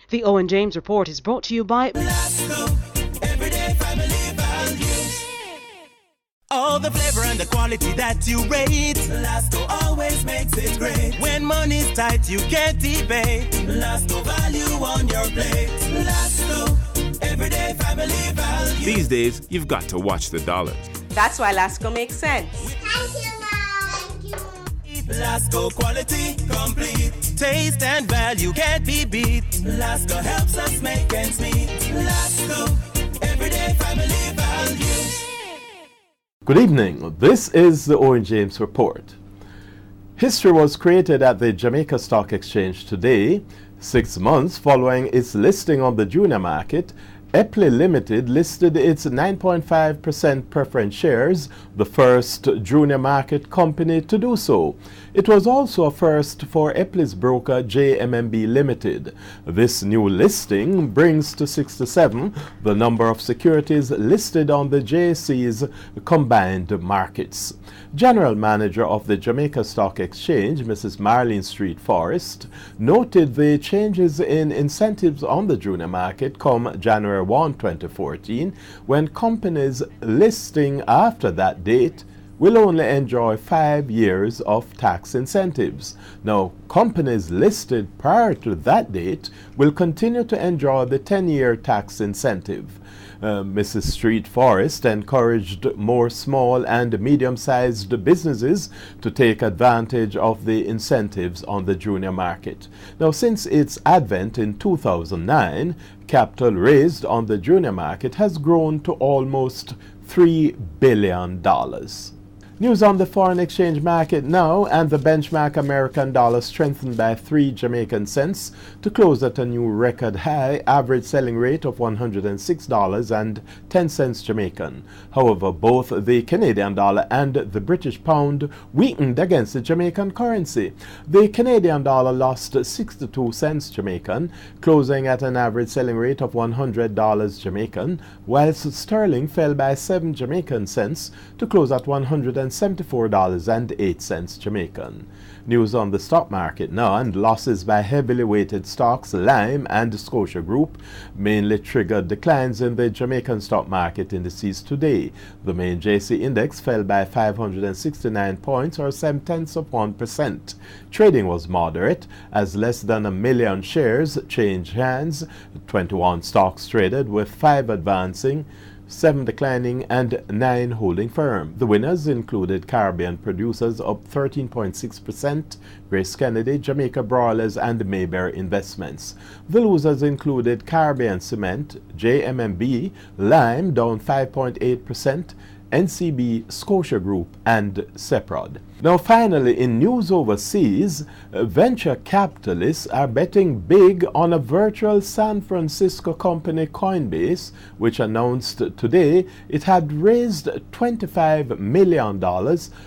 The Owen James Report is brought to you by Lasco, everyday family values. All the flavor and the quality that you rate, Lasco always makes it great. When money's tight, you can't debate. Lasco value on your plate. Lasco, everyday family values. These days, you've got to watch the dollars. That's why Lasco makes sense. Thank you, Mom. Thank you. Lasco quality complete. Taste and value can't be beat. Lasco helps us make ends meet. Lasco, everyday family values. Good evening. This is the Owen James Report. History was created at the Jamaica Stock Exchange today. 6 months following its listing on the junior market, Eppley Limited listed its 9.5% preference shares, the first junior market company to do so. It was also a first for Eppley's broker JMMB Limited. This new listing brings to 67 the number of securities listed on the JSE's combined markets. General Manager of the Jamaica Stock Exchange, Mrs. Marlene Street-Forrest, noted the changes in incentives on the junior market come January 1, 2014, when companies listing after that date will only enjoy 5 years of tax incentives. Now, companies listed prior to that date will continue to enjoy the 10-year tax incentive. Mrs. Street-Forrest encouraged more small and medium-sized businesses to take advantage of the incentives on the junior market. Now, since its advent in 2009, capital raised on the junior market has grown to almost $3 billion. News on the foreign exchange market now, and the benchmark American dollar strengthened by 3 Jamaican cents to close at a new record high average selling rate of $106.10 Jamaican. However, both the Canadian dollar and the British pound weakened against the Jamaican currency. The Canadian dollar lost 62 cents Jamaican, closing at an average selling rate of $100 Jamaican, whilst sterling fell by 7 Jamaican cents to close at $174.08 Jamaican. News on the stock market now, and losses by heavily weighted stocks Lime and Scotia Group mainly triggered declines in the Jamaican stock market indices today. The main JC index fell by 569 points or 0.7%. Trading was moderate as less than 1 million shares changed hands. 21 stocks traded, with 5 advancing, 7 declining and 9 holding firm. The winners included Caribbean Producers up 13.6%, Grace Kennedy, Jamaica Broilers and Mayberry Investments. The losers included Caribbean Cement, JMMB, Lime down 5.8%, NCB, Scotia Group and Seprod. Now finally, in news overseas, venture capitalists are betting big on a virtual San Francisco company, Coinbase, which announced today it had raised $25 million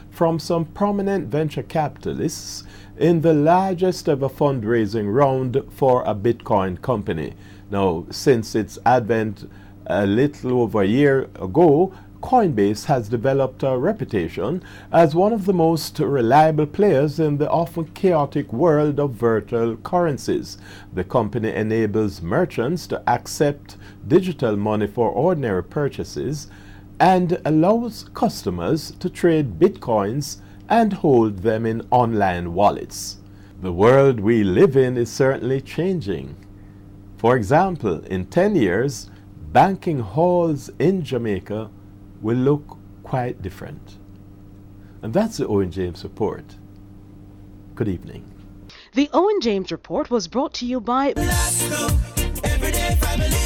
from some prominent venture capitalists in the largest ever fundraising round for a Bitcoin company. Now, since its advent a little over a year ago, Coinbase has developed a reputation as one of the most reliable players in the often chaotic world of virtual currencies. The company enables merchants to accept digital money for ordinary purchases and allows customers to trade bitcoins and hold them in online wallets. The world we live in is certainly changing. For example, in 10 years, banking halls in Jamaica will look quite different. And that's the Owen James Report. Good evening. The Owen James Report was brought to you by Lasco, everyday family